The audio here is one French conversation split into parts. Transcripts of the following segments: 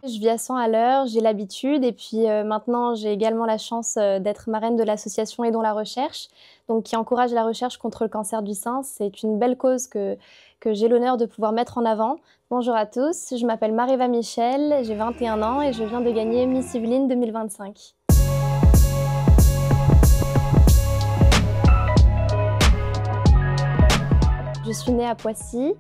Je vis à 100 à l'heure, j'ai l'habitude et puis maintenant j'ai également la chance d'être marraine de l'association Aidons la recherche, donc qui encourage la recherche contre le cancer du sein. C'est une belle cause que j'ai l'honneur de pouvoir mettre en avant. Bonjour à tous, je m'appelle Mariva Michel, j'ai 21 ans et je viens de gagner Miss Yvelines 2025. Je suis née à Poissy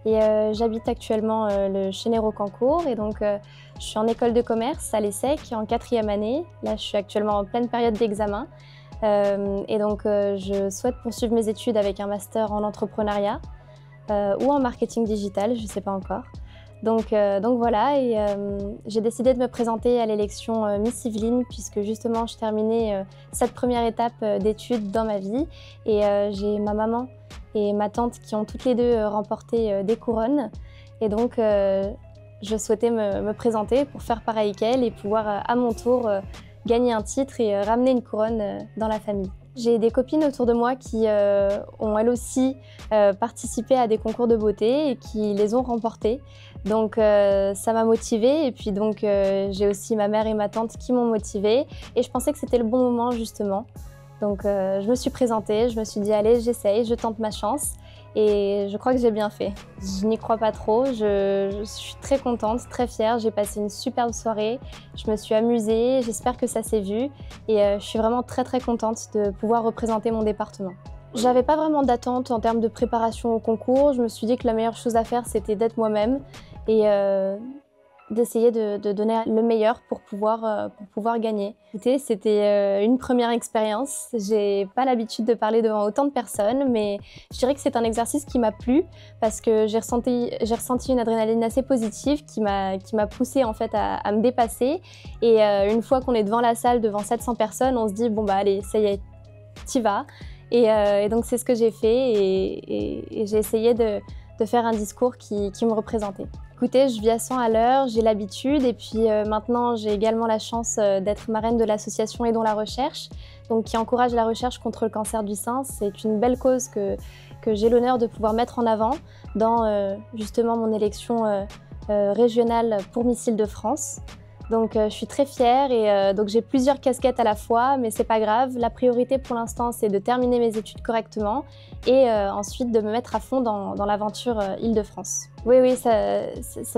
et j'habite actuellement le Chénet-Rocancourt et donc je suis en école de commerce à l'ESSEC en 4e année. Là, je suis actuellement en pleine période d'examen et donc je souhaite poursuivre mes études avec un master en entrepreneuriat ou en marketing digital, je ne sais pas encore. Donc voilà, et j'ai décidé de me présenter à l'élection Miss Yvelines puisque justement je terminais cette première étape d'études dans ma vie et j'ai ma maman et ma tante qui ont toutes les deux remporté des couronnes et donc je souhaitais me présenter pour faire pareil qu'elles et pouvoir à mon tour gagner un titre et ramener une couronne dans la famille. J'ai des copines autour de moi qui ont elles aussi participé à des concours de beauté et qui les ont remportés. Donc ça m'a motivée et puis donc j'ai aussi ma mère et ma tante qui m'ont motivée et je pensais que c'était le bon moment justement. Donc je me suis présentée, je me suis dit allez j'essaye, je tente ma chance et je crois que j'ai bien fait. Je n'y crois pas trop, je suis très contente, très fière, j'ai passé une superbe soirée, je me suis amusée, j'espère que ça s'est vu et je suis vraiment très contente de pouvoir représenter mon département. J'avais pas vraiment d'attente en termes de préparation au concours, je me suis dit que la meilleure chose à faire c'était d'être moi-même et d'essayer de donner le meilleur pour pouvoir gagner. Écoutez, c'était une première expérience. J'ai pas l'habitude de parler devant autant de personnes, mais je dirais que c'est un exercice qui m'a plu parce que j'ai ressenti une adrénaline assez positive qui m'a poussée en fait à me dépasser. Et une fois qu'on est devant la salle, devant 700 personnes, on se dit bon bah allez, ça y est, t'y vas. Et donc c'est ce que j'ai fait et j'ai essayé de faire un discours qui me représentait. Écoutez, je vis à 100 à l'heure, j'ai l'habitude et puis maintenant j'ai également la chance d'être marraine de l'association Aidons la recherche, donc qui encourage la recherche contre le cancer du sein. C'est une belle cause que j'ai l'honneur de pouvoir mettre en avant dans justement mon élection régionale pour Miss Île-de-France. Donc je suis très fière et donc j'ai plusieurs casquettes à la fois, mais c'est pas grave. La priorité pour l'instant, c'est de terminer mes études correctement et ensuite de me mettre à fond dans l'aventure Île-de-France. Oui, ça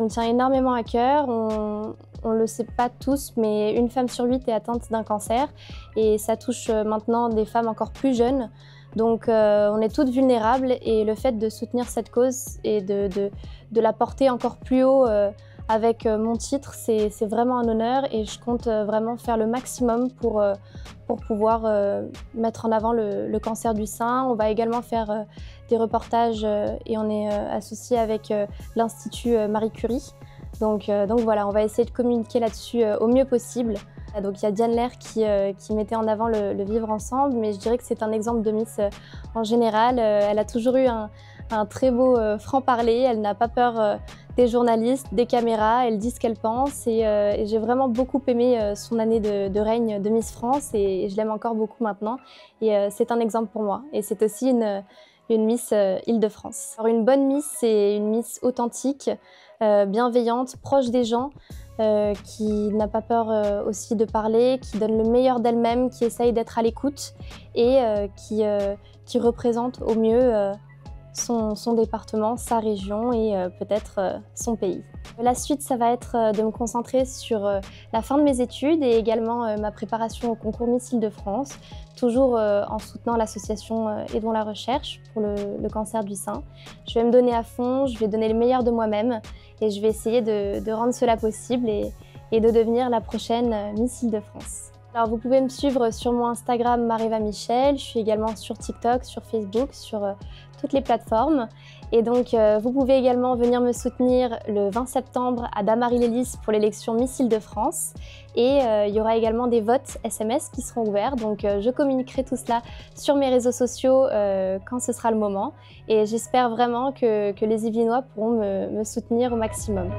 me tient énormément à cœur. On le sait pas tous, mais une femme sur 8 est atteinte d'un cancer et ça touche maintenant des femmes encore plus jeunes. Donc on est toutes vulnérables et le fait de soutenir cette cause et de la porter encore plus haut avec mon titre, c'est vraiment un honneur et je compte vraiment faire le maximum pour pouvoir mettre en avant le cancer du sein. On va également faire des reportages et on est associé avec l'Institut Marie Curie. Donc voilà, on va essayer de communiquer là-dessus au mieux possible. Donc il y a Diane Lair qui mettait en avant le vivre ensemble, mais je dirais que c'est un exemple de Miss en général. Elle a toujours eu un très beau franc-parler, elle n'a pas peur des journalistes, des caméras, elle dit ce qu'elle pense et j'ai vraiment beaucoup aimé son année de règne de Miss France et je l'aime encore beaucoup maintenant et c'est un exemple pour moi et c'est aussi une Miss Île-de-France. Alors une bonne Miss, c'est une Miss authentique, bienveillante, proche des gens, qui n'a pas peur aussi de parler, qui donne le meilleur d'elle-même, qui essaye d'être à l'écoute et qui représente au mieux son département, sa région et peut-être son pays. La suite, ça va être de me concentrer sur la fin de mes études et également ma préparation au concours Miss Île-de-France, toujours en soutenant l'association Aidons la recherche pour le cancer du sein. Je vais me donner à fond, je vais donner le meilleur de moi-même et je vais essayer de rendre cela possible et de devenir la prochaine Miss Île-de-France. Alors vous pouvez me suivre sur mon Instagram Mariva Michel, je suis également sur TikTok, sur Facebook, sur toutes les plateformes. Et donc vous pouvez également venir me soutenir le 20 septembre à Damary-lès-Lys pour l'élection Miss Île-de-France. Et il y aura également des votes SMS qui seront ouverts, donc je communiquerai tout cela sur mes réseaux sociaux quand ce sera le moment. Et j'espère vraiment que les Yvelinois pourront me soutenir au maximum.